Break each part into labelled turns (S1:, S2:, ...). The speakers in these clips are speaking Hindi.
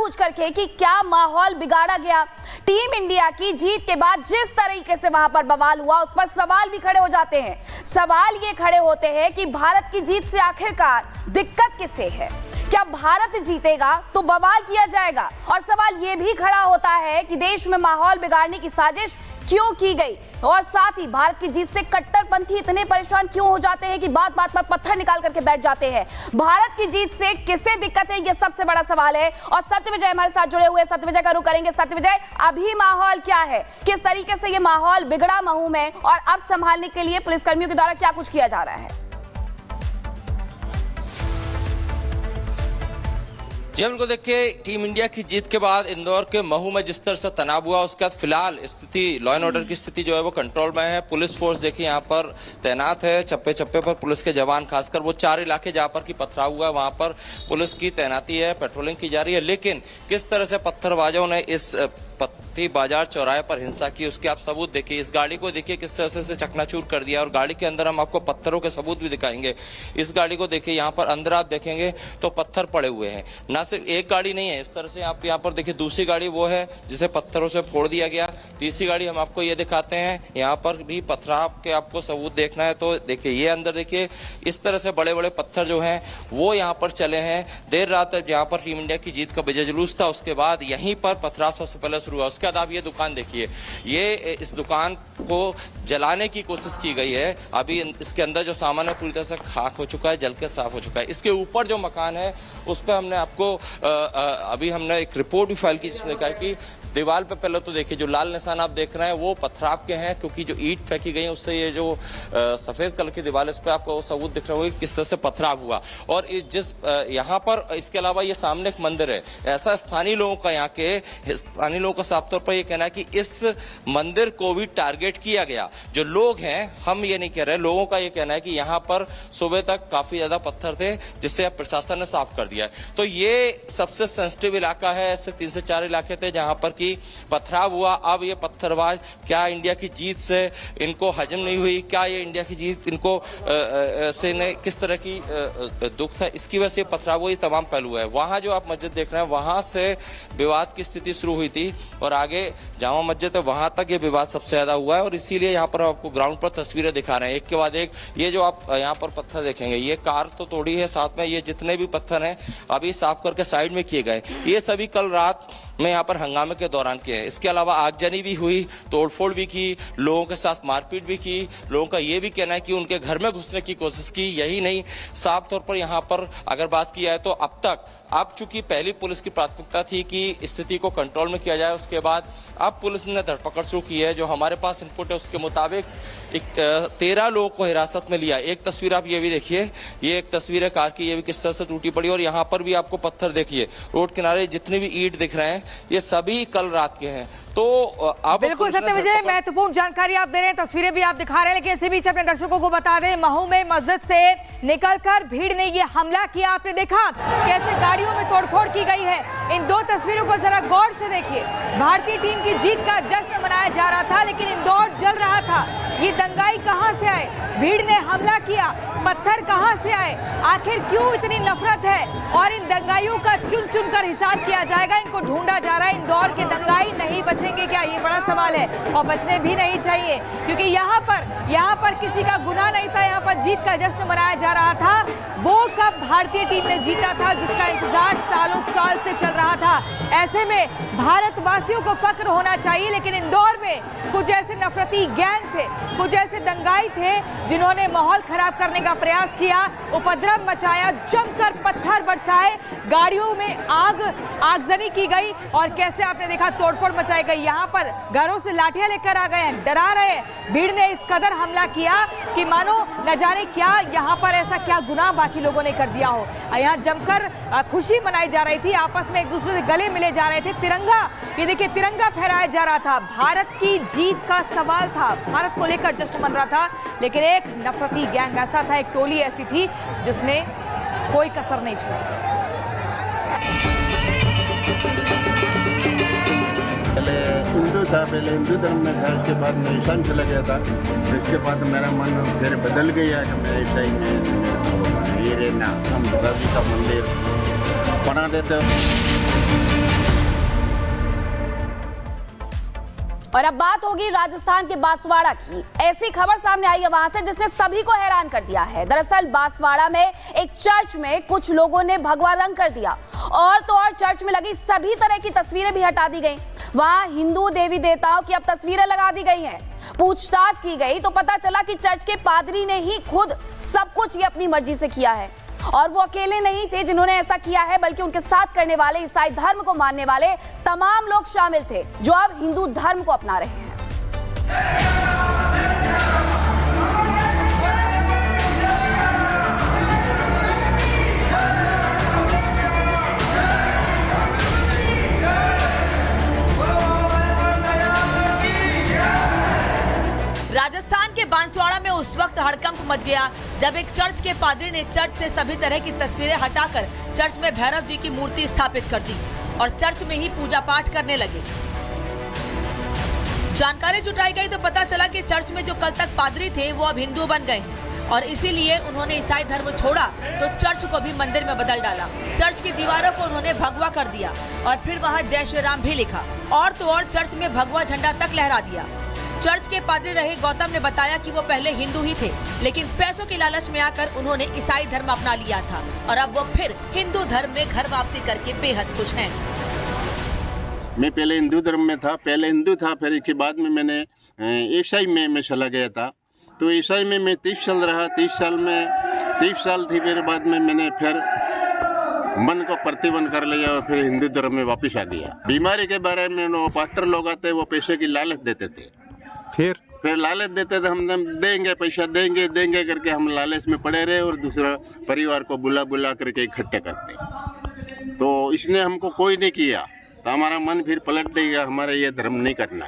S1: जानबूझ करके कि क्या माहौल बिगाड़ा गया। टीम इंडिया की जीत के बाद जिस तरीके से वहां पर बवाल हुआ, उस पर सवाल भी खड़े हो जाते हैं। सवाल ये खड़े होते हैं कि भारत की जीत से आखिरकार दिक्कत किसे है? क्या भारत जीतेगा तो बवाल किया जाएगा? और सवाल ये भी खड़ा होता है कि देश में माहौल बिगाड़ने की साजिश क्यों की गई? और साथ ही भारत की जीत से कट्टरपंथी इतने परेशान क्यों हो जाते हैं कि बात बात पर पत्थर निकाल करके बैठ जाते हैं? भारत की जीत से किसे दिक्कत है, यह सबसे बड़ा सवाल है। और सत्यविजय हमारे साथ जुड़े हुए, सत्यविजय का रुख करेंगे। सत्यविजय, अभी माहौल क्या है, किस तरीके से यह माहौल बिगड़ा महू में, और अब संभालने के लिए पुलिसकर्मियों के द्वारा क्या कुछ किया जा रहा है?
S2: जी बिल्कुल, देखिए टीम इंडिया की जीत के बाद इंदौर के महू में जिस तरह से तनाव हुआ, उसके बाद फिलहाल स्थिति, लॉ एंड ऑर्डर की स्थिति जो है वो कंट्रोल में है। पुलिस फोर्स देखिए यहाँ पर तैनात है, चप्पे चप्पे पर पुलिस के जवान, खासकर वो 4 इलाके जहाँ पर की पथराव हुआ है वहां पर पुलिस की तैनाती है, पेट्रोलिंग की जा रही है। लेकिन किस तरह से पत्थरबाजों ने इस पत्ती बाजार चौराहे पर हिंसा की, उसके आप सबूत देखिए। इस गाड़ी को देखिए किस तरह से चकनाचूर कर दिया, और गाड़ी के अंदर हम आपको पत्थरों के सबूत भी दिखाएंगे। इस गाड़ी को देखिए, यहाँ पर अंदर आप देखेंगे तो पत्थर पड़े हुए हैं। ना सिर्फ एक गाड़ी नहीं है, इस तरह से आप यहाँ पर देखिए दूसरी गाड़ी वो है जिसे पत्थरों से फोड़ दिया गया। तीसरी गाड़ी हम आपको ये दिखाते हैं, यहाँ पर भी पथराव के आपको सबूत देखना है तो देखिए ये अंदर देखिए इस तरह से बड़े बड़े पत्थर जो हैं वो यहाँ पर चले हैं। देर रात जहाँ पर टीम इंडिया की जीत का विजय जुलूस था, उसके बाद यहीं पर पथराव सबसे पहले शुरू हुआ। उसके बाद आप ये दुकान देखिए, ये इस दुकान को जलाने की कोशिश की गई है। अभी इसके अंदर जो सामान है पूरी तरह से खाक हो चुका है, जल के साफ हो चुका है। इसके ऊपर जो मकान है उस पर हमने आपको अभी हमने एक रिपोर्ट भी फाइल की जिसने कहा कि दीवार पे पहले तो देखिए जो लाल निशान आप देख रहे हैं वो पथराव के हैं, क्योंकि जो ईंट फेंकी गई है उससे ये जो सफेद कलर की दीवार, इस पे आपको वो सबूत दिख रहा होगा किस तरह से पथराव हुआ। और जिस यहाँ पर इसके अलावा ये सामने एक मंदिर है, ऐसा स्थानीय लोगों का, यहाँ के स्थानीय लोगों का साफ तौर पर यह कहना है कि इस मंदिर को भी टारगेट किया गया। जो लोग हैं, हम ये नहीं कह रहे, लोगों का ये कहना है कि यहाँ पर सुबह तक काफी ज्यादा पत्थर थे जिससे प्रशासन ने साफ कर दिया है। तो ये सबसे सेंसिटिव इलाका है, ऐसे 3 से 4 इलाके थे जहां पर की पथराव हुआ। अब ये पत्थरबाज, क्या इंडिया की जीत से इनको हजम नहीं हुई, क्या ये इंडिया की जीत इनको से ने किस तरह की दुख था, इसकी वजह से पथराव हुई, तमाम पहलू है। वहां जो आप मस्जिद देख रहे हैं वहां से विवाद की स्थिति शुरू हुई थी और आगे जामा मस्जिद है वहां तक ये विवाद सबसे ज्यादा हुआ है। और इसीलिए यहाँ पर आपको ग्राउंड पर तस्वीरें दिखा रहे हैं एक के बाद एक। ये जो आप यहाँ पर पत्थर देखेंगे, ये कार तो तोड़ी है, साथ में ये जितने भी पत्थर हैं अभी साफ करके साइड में किए गए, ये सभी कल रात में यहाँ पर हंगामे के दौरान किए हैं। इसके अलावा आगजनी भी हुई, तोड़फोड़ भी की, लोगों के साथ मारपीट भी की। लोगों का ये भी कहना है कि उनके घर में घुसने की कोशिश की। यही नहीं, साफ तौर पर यहाँ पर अगर बात की जाए तो अब चूंकि पहली पुलिस की प्राथमिकता थी कि स्थिति को कंट्रोल में किया जाए, उसके बाद अब पुलिस ने धरपकड़ शुरू की है। जो हमारे पास इनपुट है उसके मुताबिक 13 लोगों को हिरासत में लिया। एक तस्वीर आप ये भी देखिए, ये एक तस्वीर है कार की, ये भी किस तरह से टूटी पड़ी। और यहाँ पर भी आपको पत्थर देखिए, रोड किनारे जितने भी ईंट दिख रहे हैं ये सभी कल रात के हैं। तो अब
S3: बिल्कुल सत्यविजय, महत्वपूर्ण जानकारी आप दे रहे हैं, तस्वीरें भी आप दिखा रहे हैं, लेकिन इसी बीच अपने दर्शकों को बता दें, महू में मस्जिद से निकलकर भीड़ ने ये हमला किया। आपने देखा कैसे गाड़ियों में तोड़फोड़ की गई है। इन 2 तस्वीरों को जरा गौर से देखिए। भारतीय टीम की जीत का जश्न मनाया जा रहा था, लेकिन इंदौर जल रहा था। ये दंगाई कहां से आए? भीड़ ने हमला किया, पत्थर कहां से आए? आखिर क्यों इतनी नफरत है? और इन दंगाइयों का चुन चुन कर हिसाब किया जाएगा, इनको ढूंढा जा रहा है। इंदौर के दंगाई नहीं बचेंगे क्या? ये बड़ा सवाल है, और बचने भी नहीं चाहिए, क्योंकि यहाँ पर किसी का गुनाह नहीं था। यहाँ पर जीत का जश्न मनाया जा रहा था। वो कब भारतीय टीम ने जीता था जिसका इंतजार सालों साल से चल रहा था। ऐसे में भारतवासियों को फख्र होना चाहिए, लेकिन इंदौर में कुछ ऐसे नफरती गैंग थे, कुछ ऐसे दंगाई थे जिन्होंने माहौल खराब करने का प्रयास किया, उपद्रव मचाया, जमकर पत्थर बरसाए, गाड़ियों में आगजनी की गई और कैसे आपने देखा तोड़फोड़ मचाई गई। यहाँ पर घरों से लाठियां लेकर आ गए हैं, डरा रहे हैं। भीड़ ने इस कदर हमला किया कि मानो न जाने क्या यहाँ पर ऐसा क्या गुनाह बाकी लोगों ने कर दिया हो। यहाँ जमकर खुशी मनाई जा रही थी, आपस में एक दूसरे से गले मिले जा रहे थे। तिरंगा, ये देखिए तिरंगा फहराया जा रहा था। भारत की जीत का सवाल था, भारत को लेकर जश्न मन रहा था, लेकिन एक नफरती गैंग ऐसा था, एक टोली ऐसी थी जिसने कोई कसर नहीं छोड़ी।
S4: पहले हिंदू था, पहले हिंदू धर्म में था, इसके बाद मैं ईसाई चला गया था। इसके बाद मेरा मन फिर बदल गया कि मैं ईसाई में ये रहना, हम भगवान का मंदिर बना देते।
S1: और अब बात होगी राजस्थान के बांसवाड़ा की। ऐसी खबर सामने आई है वहां से जिसने सभी को हैरान कर दिया है। दरअसल बांसवाड़ा में एक चर्च में कुछ लोगों ने भगवा रंग कर दिया और तो और चर्च में लगी सभी तरह की तस्वीरें भी हटा दी गई। वहां हिंदू देवी देवताओं की अब तस्वीरें लगा दी गई हैं। पूछताछ की गई तो पता चला कि चर्च के पादरी ने ही खुद सब कुछ ये अपनी मर्जी से किया है और वो अकेले नहीं थे जिन्होंने ऐसा किया है, बल्कि उनके साथ करने वाले ईसाई धर्म को मानने वाले तमाम लोग शामिल थे जो अब हिंदू धर्म को अपना रहे हैं।
S3: राजस्थान के बांसवाड़ा में उस वक्त हड़कंप मच गया जब एक चर्च के पादरी ने चर्च से सभी तरह की तस्वीरें हटाकर चर्च में भैरव जी की मूर्ति स्थापित कर दी और चर्च में ही पूजा पाठ करने लगे। जानकारी जुटाई गई तो पता चला कि चर्च में जो कल तक पादरी थे वो अब हिंदू बन गए हैं और इसीलिए उन्होंने ईसाई धर्म छोड़ा तो चर्च को भी मंदिर में बदल डाला। चर्च की दीवारों को उन्होंने भगवा कर दिया और फिर वहाँ जय श्री राम भी लिखा और तो और चर्च में भगवा झंडा तक लहरा दिया। चर्च के पादरी रहे गौतम ने बताया कि वो पहले हिंदू ही थे, लेकिन पैसों के लालच में आकर उन्होंने ईसाई धर्म अपना लिया था और अब वो फिर हिंदू धर्म में घर वापसी करके बेहद खुश हैं।
S4: मैं पहले हिंदू धर्म में था, पहले हिंदू था, फिर इसके बाद में मैंने ईसाई में मैं चला गया था। तो ईसाई में मैं 30 साल रहा। 30 साल थी, फिर बाद में मैंने फिर मन को प्रतिबंध कर लिया और फिर हिंदू धर्म में वापस आ गया। बीमारी के बारे में वो पास्टर लोग आते, वो पैसे की लालच देते थे, फिर लालच देते थे, हम देंगे पैसा देंगे करके हम लालच में पड़े रहे और दूसरा परिवार को बुला करके इकट्ठे करते। तो इसने हमको कोई नहीं किया तो हमारा मन फिर पलट देगा, हमारा ये धर्म नहीं करना,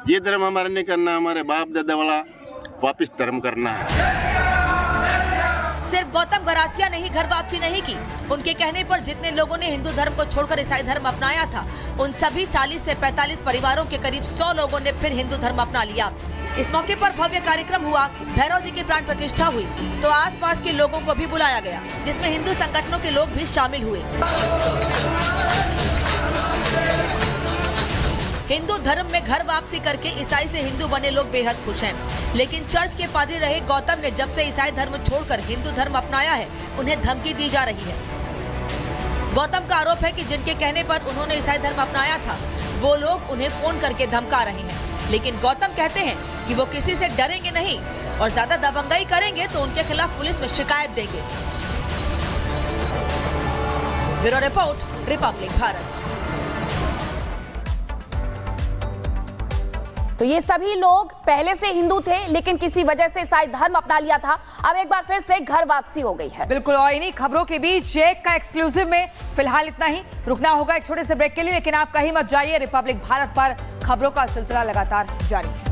S4: ये धर्म हमारा नहीं करना, हमारे बाप दादा वाला वापिस धर्म करना है।
S3: सिर्फ गौतम गरासिया ने ही घर वापसी नहीं की। उनके कहने पर जितने लोगों ने हिंदू धर्म को छोड़कर ईसाई धर्म अपनाया था, उन सभी 40 से 45 परिवारों के करीब 100 लोगों ने फिर हिंदू धर्म अपना लिया। इस मौके पर भव्य कार्यक्रम हुआ, भैरव जी की प्राण प्रतिष्ठा हुई तो आसपास के लोगों को भी बुलाया गया, जिसमें हिंदू संगठनों के लोग भी शामिल हुए। हिंदू धर्म में घर वापसी करके ईसाई से हिंदू बने लोग बेहद खुश हैं, लेकिन चर्च के पादरी रहे गौतम ने जब से ईसाई धर्म छोड़कर हिंदू धर्म अपनाया है, उन्हें धमकी दी जा रही है। गौतम का आरोप है कि जिनके कहने पर उन्होंने ईसाई धर्म अपनाया था, वो लोग उन्हें फोन करके धमका रहे हैं, लेकिन गौतम कहते हैं कि वो किसी से डरेंगे नहीं और ज्यादा दबंगाई करेंगे तो उनके खिलाफ पुलिस में शिकायत देंगे। Bureau report, Republic Bharat.
S1: तो ये सभी लोग पहले से हिंदू थे लेकिन किसी वजह से ईसाई धर्म अपना लिया था, अब एक बार फिर से घर वापसी हो गई है।
S3: बिल्कुल, और इन्हीं खबरों के बीच एक का एक्सक्लूसिव में फिलहाल इतना ही। रुकना होगा एक छोटे से ब्रेक के लिए, लेकिन आप कहीं मत जाइए। रिपब्लिक भारत पर खबरों का सिलसिला लगातार जारी है।